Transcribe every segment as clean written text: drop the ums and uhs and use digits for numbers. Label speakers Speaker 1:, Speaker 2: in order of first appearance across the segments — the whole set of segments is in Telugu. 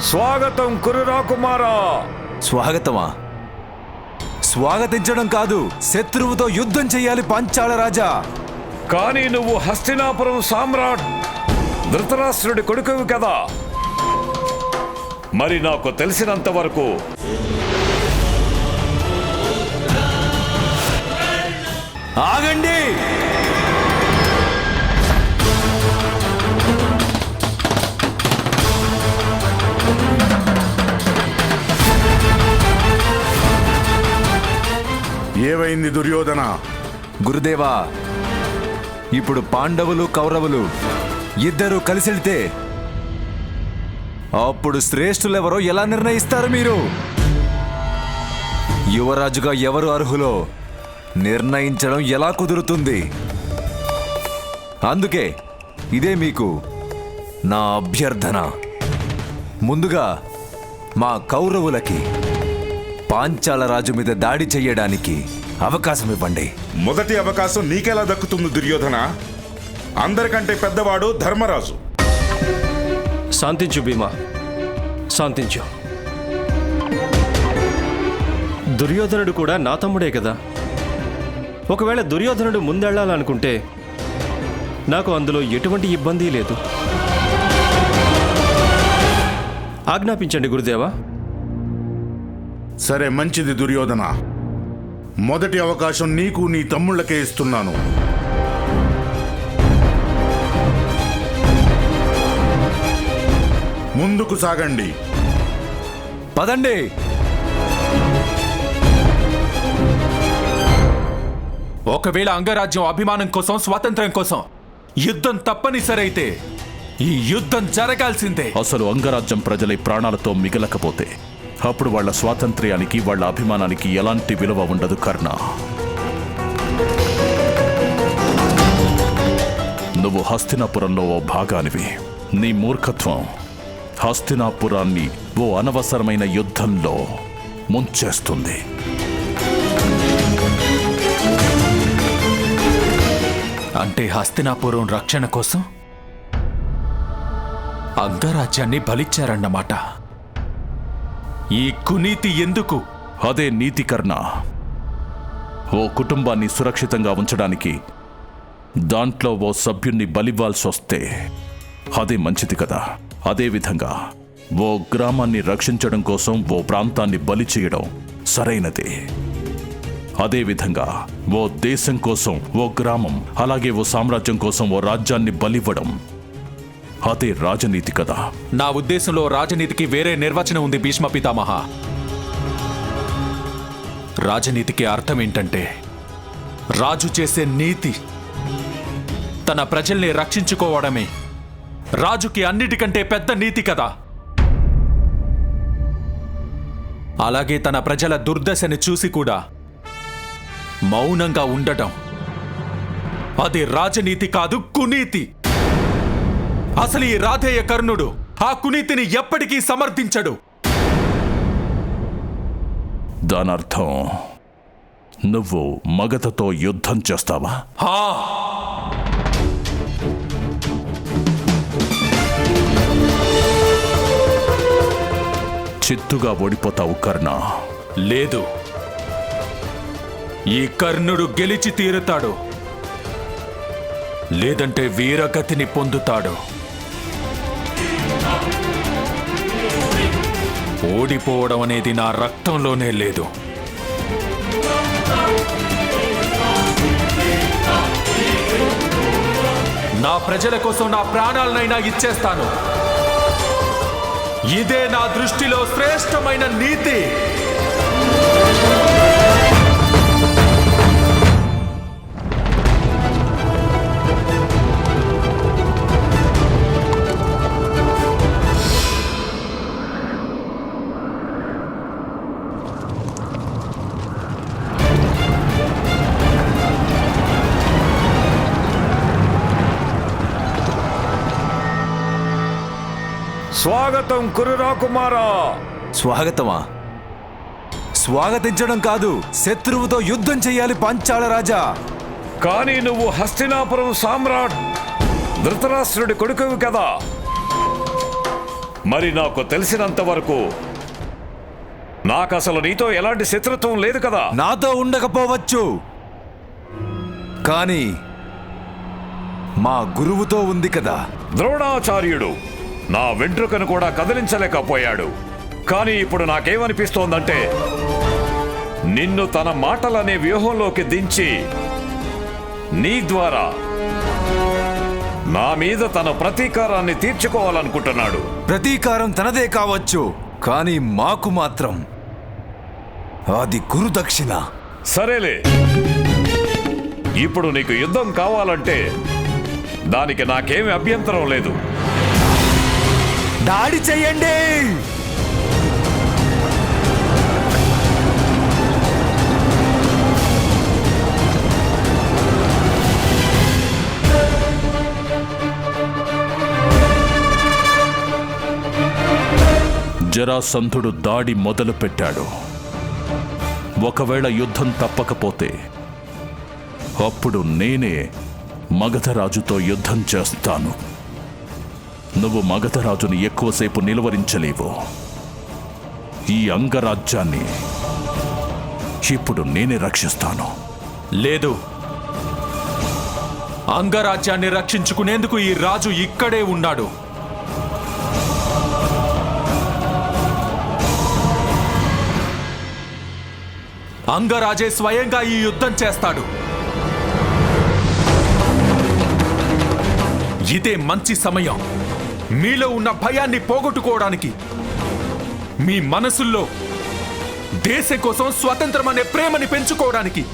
Speaker 1: స్వాగతం కురురాకుమారా.
Speaker 2: స్వాగతమా? స్వాగతించడం కాదు, శత్రువుతో యుద్ధం చెయ్యాలి పాంచాల రాజా.
Speaker 1: కానీ నువ్వు హస్తినాపురం సామ్రాట్ ధృతరాష్ట్రుడి కొడుకువి కదా. మరి నాకు తెలిసినంత వరకు
Speaker 2: ఆగండి.
Speaker 3: ఏవైంది దుర్యోధన?
Speaker 2: గురుదేవా, ఇప్పుడు పాండవులు కౌరవులు ఇద్దరు కలిసెళ్తే అప్పుడు శ్రేష్ఠులెవరో ఎలా నిర్ణయిస్తారు మీరు? యువరాజుగా ఎవరు అర్హులో నిర్ణయించడం ఎలా కుదురుతుంది? అందుకే ఇదే మీకు నా అభ్యర్థన. ముందుగా మా కౌరవులకి పాంచాల రాజు మీద దాడి చెయ్యడానికి అవకాశం ఇవ్వండి.
Speaker 3: మొదటి అవకాశం నీకెలా దక్కుతుంది దుర్యోధన? అందరికంటే పెద్దవాడు ధర్మరాజు.
Speaker 4: శాంతించు భీమా, శాంతించు. దుర్యోధనుడు కూడా నా తమ్ముడే కదా. ఒకవేళ దుర్యోధనుడు ముందెళ్లాలనుకుంటే నాకు అందులో ఎటువంటి ఇబ్బంది లేదు. ఆజ్ఞాపించండి గురుదేవా.
Speaker 3: సరే, మంచిది దుర్యోధన. మొదటి అవకాశం నీకు నీ తమ్ముళ్ళకే ఇస్తున్నాను. ముందుకు సాగండి.
Speaker 2: పదండి.
Speaker 5: ఒకవేళ అంగరాజ్యం అభిమానం కోసం, స్వాతంత్ర్యం కోసం యుద్ధం తప్పనిసరైతే ఈ యుద్ధం జరగాల్సిందే.
Speaker 6: అసలు అంగరాజ్యం ప్రజలై ప్రాణాలతో మిగలకపోతే అప్పుడు వాళ్ళ స్వాతంత్ర్యానికి, వాళ్ళ అభిమానానికి ఎలాంటి విలువ ఉండదు కర్ణ. నువ్వు హస్తినాపురంలో ఓ భాగానివి. నీ మూర్ఖత్వం హస్తినాపురాన్ని ఓ అనవసరమైన యుద్ధంలో ముంచేస్తుంది.
Speaker 5: అంటే హస్తినాపురం రక్షణ కోసం అంగరాజ్యాన్ని బలిచ్చారన్నమాట. ఈ కునీతి ఎందుకు?
Speaker 6: అదే నీతి కర్ణ. ఓ కుటుంబాన్ని సురక్షితంగా ఉంచడానికి దాంట్లో ఓ సభ్యుణ్ణి బలివ్వాల్సి వస్తే అదే మంచిది కదా. అదేవిధంగా ఓ గ్రామాన్ని రక్షించడం కోసం ఓ ప్రాంతాన్ని బలి చేయడం సరైనదే. అదేవిధంగా ఓ దేశం కోసం ఓ గ్రామం, అలాగే ఓ సామ్రాజ్యం కోసం ఓ రాజ్యాన్ని బలివ్వడం అదే రాజనీతి కదా.
Speaker 5: నా ఉద్దేశంలో రాజనీతికి వేరే నిర్వచనం ఉంది భీష్మ పితామహ. రాజనీతికి అర్థం ఏంటంటే రాజు చేసే నీతి తన ప్రజల్ని రక్షించుకోవడమే. రాజుకి అన్నిటికంటే పెద్ద నీతి కదా. అలాగే తన ప్రజల దుర్దశని చూసి కూడా మౌనంగా ఉండటం అది రాజనీతి కాదు, కునీతి. అసలు ఈ రాధేయ కర్ణుడు ఆ కునీతిని ఎప్పటికీ సమర్థించడు.
Speaker 6: దానర్థం నువ్వు మగధతో యుద్ధం చేస్తావా? చిత్తుగా ఓడిపోతావు కర్ణ.
Speaker 5: లేదు, ఈ కర్ణుడు గెలిచి తీరుతాడు, లేదంటే వీరగతిని పొందుతాడు. ఓడిపోవడం అనేది నా రక్తంలోనే లేదు. నా ప్రజల కోసం నా ప్రాణాలనైనా ఇచ్చేస్తాను. ఇదే నా దృష్టిలో శ్రేష్టమైన నీతి.
Speaker 1: స్వాగతం కురురాకుమారా.
Speaker 2: స్వాగతమా? స్వాగతించడం కాదు, శత్రువుతో యుద్ధం చెయ్యాలి పాంచాల రాజా.
Speaker 1: కానీ నువ్వు హస్తినాపురం సామ్రాట్ ధృతరాష్ట్రుడి కొడుకువి కదా. మరి నాకు తెలిసినంత వరకు నాకు అసలు నీతో ఎలాంటి శత్రుత్వం లేదు కదా.
Speaker 2: నాతో ఉండకపోవచ్చు, కానీ మా గురువుతో ఉంది కదా.
Speaker 1: ద్రోణాచార్యుడు నా వెంట్రుకను కూడా కదిలించలేకపోయాడు. కానీ ఇప్పుడు నాకేమనిపిస్తోందంటే నిన్ను తన మాటలనే వ్యూహంలోకి దించి నీ ద్వారా నా మీద తన ప్రతీకారాన్ని తీర్చుకోవాలనుకుంటున్నాడు.
Speaker 2: ప్రతీకారం తనదే కావచ్చు, కానీ మాకు మాత్రం అది గురుదక్షిణ.
Speaker 1: సరేలే, ఇప్పుడు నీకు యుద్ధం కావాలంటే దానికి నాకేమి అభ్యంతరం లేదు.
Speaker 2: దాడి చెయ్యండి.
Speaker 6: జరాసంధుడు దాడి మొదలుపెట్టాడు. ఒకవేళ యుద్ధం తప్పకపోతే అప్పుడు నేనే మగధరాజుతో యుద్ధం చేస్తాను. నువ్వు మగధరాజుని ఎక్కువసేపు నిలువరించలేవు. ఈ అంగరాజ్యాన్ని ఇప్పుడు నేనే రక్షిస్తాను.
Speaker 5: లేదు, అంగరాజ్యాన్ని రక్షించుకునేందుకు ఈ రాజు ఇక్కడే ఉన్నాడు. అంగరాజే స్వయంగా ఈ యుద్ధం చేస్తాడు. ఇదే మంచి సమయం మీలో ఉన్న భయాన్ని పోగొట్టుకోవడానికి, మీ మనసుల్లో దేశం కోసం స్వతంత్రం అనే ప్రేమని పెంచుకోవడానికి.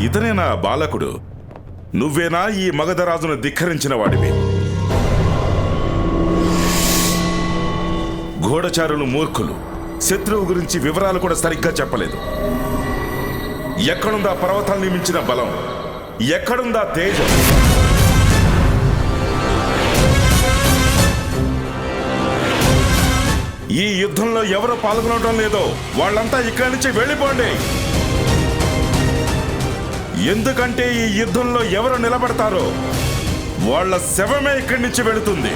Speaker 3: ఇతనేనా బాలకుడు? నువ్వేనా ఈ మగధరాజును ధిక్కరించిన వాడివి? గూఢచారులు మూర్ఖులు. శత్రువు గురించి వివరాలు కూడా సరిగ్గా చెప్పలేదు. ఎక్కడుందా పర్వతాన్ని మించిన బలం? ఎక్కడుందా తేజం? ఈ యుద్ధంలో ఎవరు పాల్గొనడం లేదో వాళ్ళంతా ఇక్కడి నుంచి వెళ్ళిపోండి. ఎందుకంటే ఈ యుద్ధంలో ఎవరు నిలబడతారో వాళ్ళ శవమే ఇక్కడి నుంచి వెళుతుంది.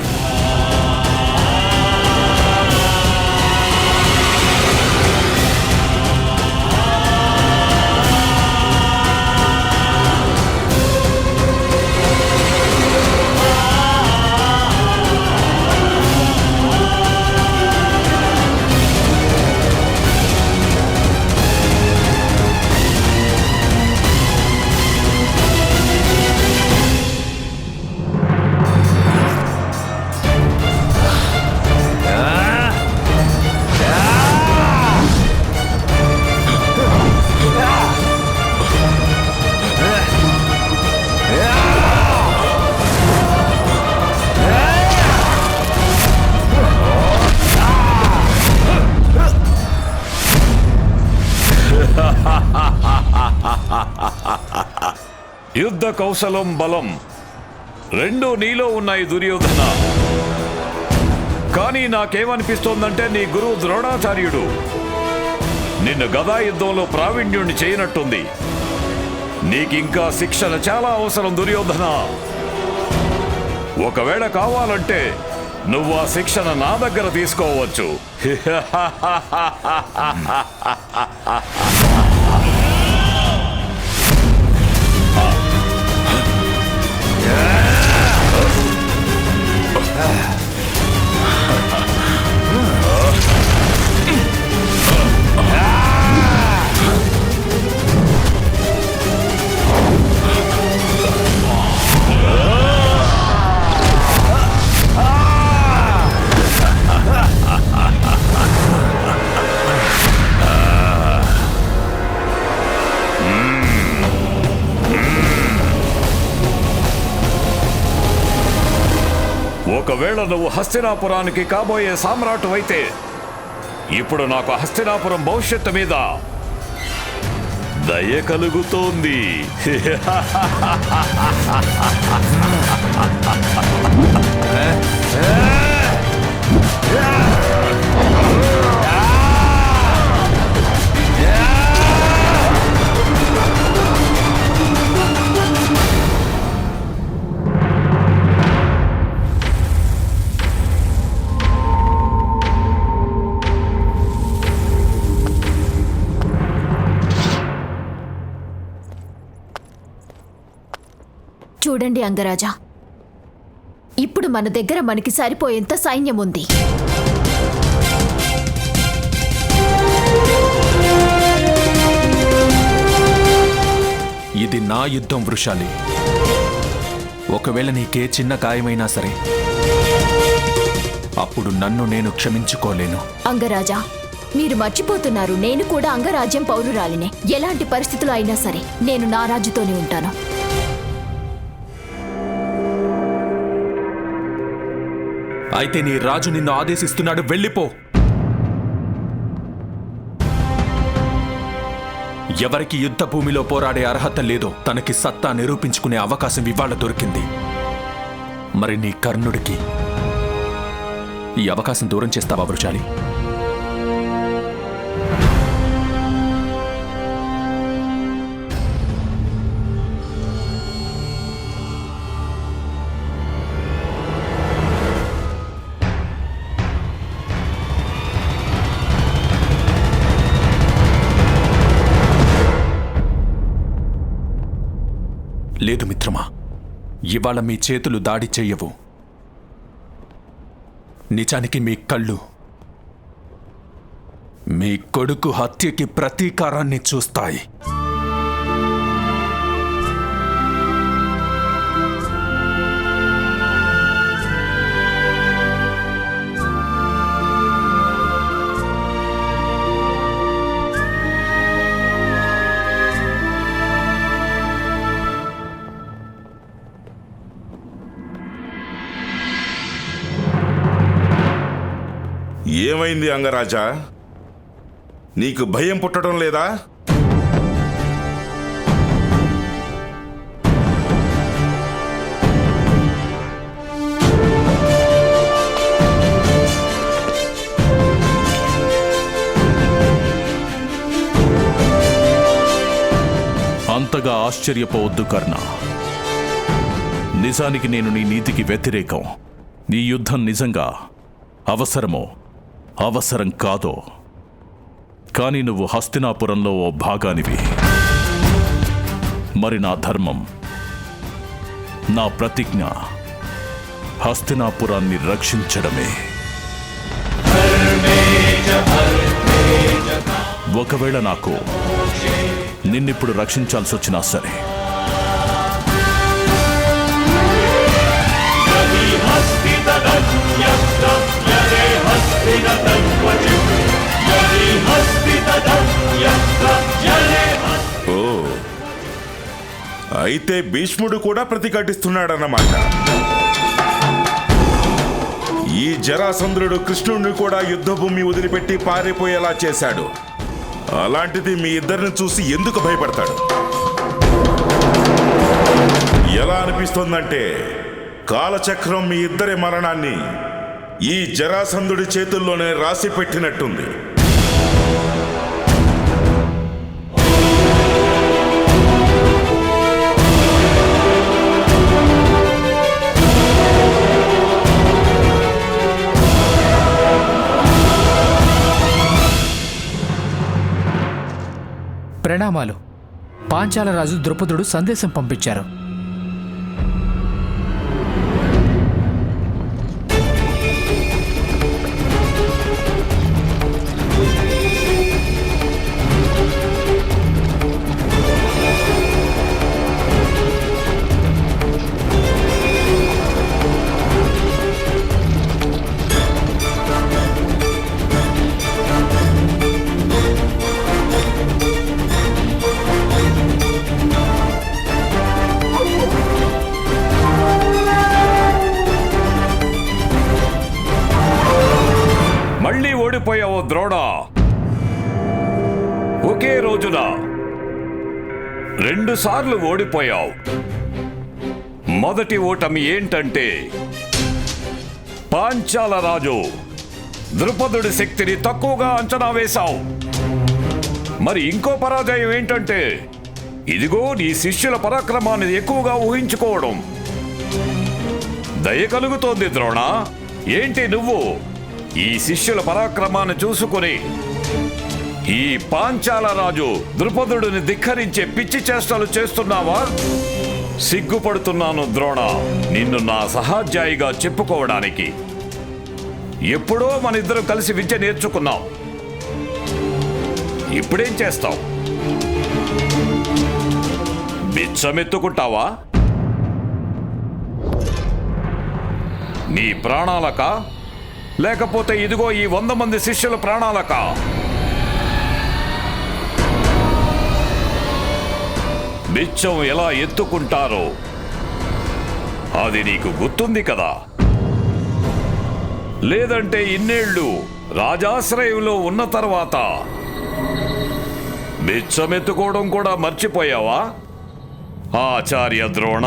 Speaker 1: యుద్ధ కౌశలం బలం రెండూ నీలో ఉన్నాయి దుర్యోధన. కానీ నాకేమనిపిస్తోందంటే నీ గురువు ద్రోణాచార్యుడు నిన్ను గదా యుద్ధంలో ప్రావీణ్యుణ్ణి చేయనట్టుంది. నీకింకా శిక్షణ చాలా అవసరం దుర్యోధన. ఒకవేళ కావాలంటే నువ్వు ఆ శిక్షణ నా దగ్గర తీసుకోవచ్చు. ఒకవేళ నువ్వు హస్తినాపురానికి కాబోయే సామ్రాటు అయితే ఇప్పుడు నాకు హస్తినాపురం భవిష్యత్తు మీద దయ కలుగుతోంది.
Speaker 7: చూడండి అంగరాజా, ఇప్పుడు మన దగ్గర మనకి సరిపోయేంత సైన్యం ఉంది.
Speaker 5: ఇది నా యుద్ధం వృషాలి. ఒకవేళ నీకే చిన్న గాయమైనా సరే అప్పుడు నన్ను నేను క్షమించుకోలేను.
Speaker 7: అంగరాజా, మీరు మర్చిపోతున్నారు, నేను కూడా అంగరాజ్యం పౌరురాలినే. ఎలాంటి పరిస్థితులు అయినా సరే నేను నా రాజుతోనే ఉంటాను.
Speaker 5: అయితే నీ రాజు నిన్ను ఆదేశిస్తున్నాడు, వెళ్ళిపో. ఎవరికి యుద్ధ భూమిలో పోరాడే అర్హత లేదో తనకి సత్తా నిరూపించుకునే అవకాశం ఇవాళ దొరికింది. మరి నీ కర్ణుడికి ఈ అవకాశం దూరం చేస్తావా వృషాలి? లేదు మిత్రమా, ఇవాళ మీ చేతులు దాడి చెయ్యవు. నిజానికి మీ కళ్ళు మీ కొడుకు హత్యకి ప్రతీకారాన్ని చూస్తాయి.
Speaker 3: ఏమైంది అంగరాజా? నీకు భయం పుట్టడం లేదా?
Speaker 6: అంతగా ఆశ్చర్యపోవద్దు కర్ణ. నిజానికి నేను నీ నీతికి వ్యతిరేకం. నీ యుద్ధం నిజంగా అవసరమో అవసరం కాదో, కానీ నువ్వు హస్తినాపురంలో ఓ భాగానివి. మరి నా ధర్మం, నా ప్రతిజ్ఞ హస్తినాపురాన్ని రక్షించడమే. ఒకవేళ నాకు నిన్నిప్పుడు రక్షించాల్సి వచ్చినా సరే,
Speaker 3: ఓ, అయితే భీష్ముడు కూడా ప్రతిఘటిస్తున్నాడన్నమాట. ఈ జరాసంధుడు కృష్ణుడిని కూడా యుద్ధభూమి వదిలిపెట్టి పారిపోయేలా చేశాడు. అలాంటిది మీ ఇద్దరిని చూసి ఎందుకు భయపడతాడు? ఎలా అనిపిస్తోందంటే కాలచక్రం మీ ఇద్దరి మరణాన్ని ఈ జరాసంధుడి చేతుల్లోనే రాసి పెట్టినట్టుంది.
Speaker 8: ప్రణామాలు. పాంచాలరాజు ద్రుపదుడు సందేశం పంపించారు.
Speaker 1: రోజున 2 సార్లు ఓడిపోయావు. మొదటి ఓటమి ఏంటంటే పాంచాల రాజు ద్రుపదుడి శక్తిని తక్కువగా అంచనా వేశావు. మరి ఇంకో పరాజయం ఏంటంటే ఇదిగో నీ శిష్యుల పరాక్రమాన్ని ఎక్కువగా ఊహించుకోవడం. దయ కలుగుతోంది ద్రోణ. ఏంటి నువ్వు ఈ శిష్యుల పరాక్రమాన్ని చూసుకుని ఈ పాంచాల రాజు ద్రుపదుడిని ధిక్కరించే పిచ్చి చేష్టలు చేస్తున్నావా? సిగ్గుపడుతున్నాను ద్రోణ, నిన్ను నా సహాధ్యాయిగా చెప్పుకోవడానికి. ఎప్పుడో మన ఇద్దరం కలిసి విద్య నేర్చుకున్నాం. ఇప్పుడేం చేస్తావు? బిచ్చమెత్తుకుంటావా? నీ ప్రాణాలకా లేకపోతే ఇదిగో ఈ 100 మంది శిష్యుల ప్రాణాలకా? బిచ్చం ఎలా ఎత్తుకుంటారో అది నీకు గుర్తుంది కదా? లేదంటే ఇన్నేళ్లు రాజాశ్రయంలో ఉన్న తర్వాత బిచ్చమెత్తుకోవడం కూడా మర్చిపోయావా ఆచార్య ద్రోణ?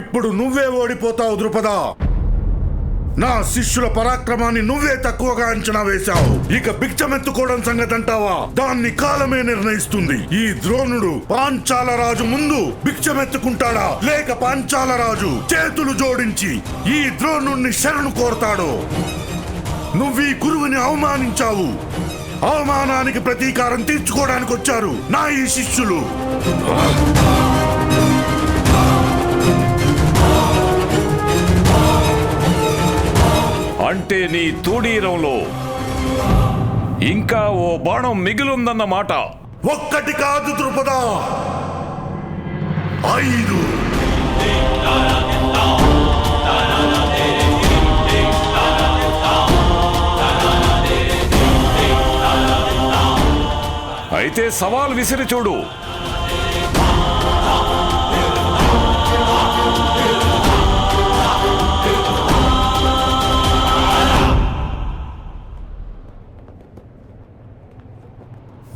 Speaker 9: ఇప్పుడు నువ్వే ఓడిపోతావు ద్రుపద. నా శిష్యుల పరాక్రమాన్ని నువ్వే తక్కువగా అంచనా వేశావు. ఇక భిక్షమెత్తుకోవడం సంగతి అంటావా? దాన్ని కాలమే నిర్ణయిస్తుంది. ఈ ద్రోణుడు పాంచాల రాజు ముందు భిక్షమెత్తుకుంటాడా లేక పాంచాల రాజు చేతులు జోడించి ఈ ద్రోణుణ్ణి శరణు కోరతాడో? నువ్వీ గురువుని అవమానించావు. అవమానానికి ప్రతీకారం తీర్చుకోవడానికి వచ్చారు నా ఈ శిష్యులు.
Speaker 1: అంటే నీ తూడీరంలో ఇంకా ఓ బాణం మిగిలుందన్నమాట.
Speaker 9: ఒక్కటి కాదు ద్రుపద, 5.
Speaker 1: అయితే సవాల్ విసిరి చూడు.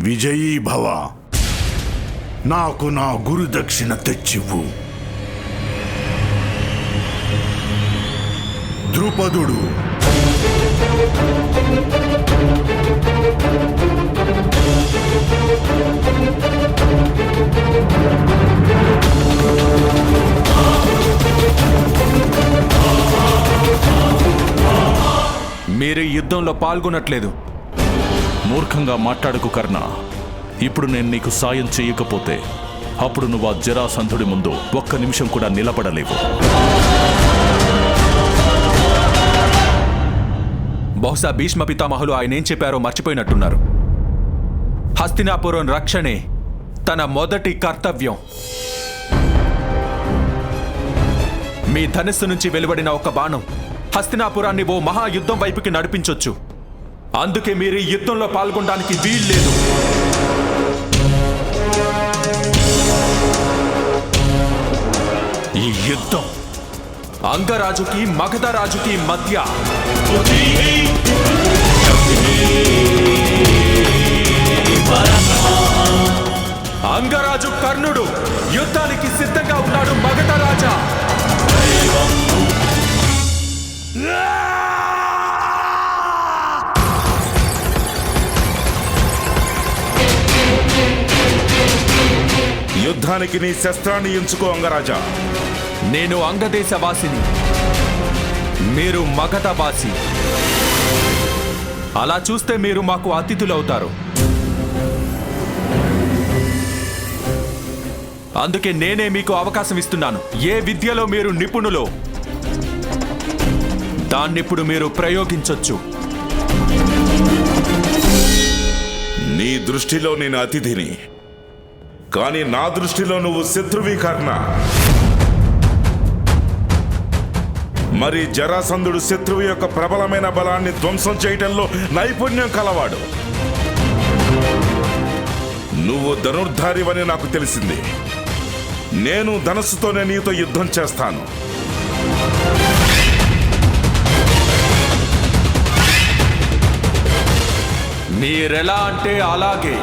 Speaker 9: విజయీ భవ. నాకు నా గురు దక్షిణ తెచ్చివ్వు. ద్రుపదుడు
Speaker 5: మీరు యుద్ధంలో పాల్గొనట్లేదు.
Speaker 6: మూర్ఖంగా మాట్లాడకు కర్ణ. ఇప్పుడు నేను నీకు సాయం చేయకపోతే అప్పుడు నువ్వు ఆ జరాసంధుడి ముందు ఒక్క నిమిషం కూడా నిలబడలేవు.
Speaker 5: బహుశా భీష్మ పితామహులు ఆయన ఏం చెప్పారో మర్చిపోయినట్టున్నారు. హస్తినాపురం రక్షణే తన మొదటి కర్తవ్యం. మీ ధనుస్సు నుంచి వెలువడిన ఒక బాణం హస్తినాపురాన్ని ఓ మహాయుద్ధం వైపుకి నడిపించొచ్చు. అందుకే మీరు ఈ యుద్ధంలో పాల్గొనడానికి వీల్లేదు. ఈ యుద్ధం అంగరాజుకి మగధరాజుకి మధ్య. అంగరాజు కర్ణుడు యుద్ధానికి సిద్ధంగా ఉన్నాడు. మగధరాజా
Speaker 3: యుద్ధానికి నీ శస్త్రాన్ని ఎంచుకో అంగరాజా.
Speaker 5: నేను అంగదేశవాసిని, మీరు మగధవాసి. అలా చూస్తే మీరు మాకు అతిథులవుతారు. అందుకే నేనే మీకు అవకాశం ఇస్తున్నాను. ఏ విద్యలో మీరు నిపుణులో దాన్నిప్పుడు మీరు ప్రయోగించొచ్చు.
Speaker 3: నీ దృష్టిలో నేను అతిథిని, కానీ నా దృష్టిలో నువ్వు శత్రువి కర్ణ. మరి జరాసంధుడు శత్రువు యొక్క ప్రబలమైన బలాన్ని ధ్వంసం చేయటంలో నైపుణ్యం కలవాడు. నువ్వు ధనుర్ధారివని నాకు తెలిసింది. నేను ధనస్సుతోనే నీతో యుద్ధం చేస్తాను.
Speaker 5: మీరెలా అంటే అలాగే.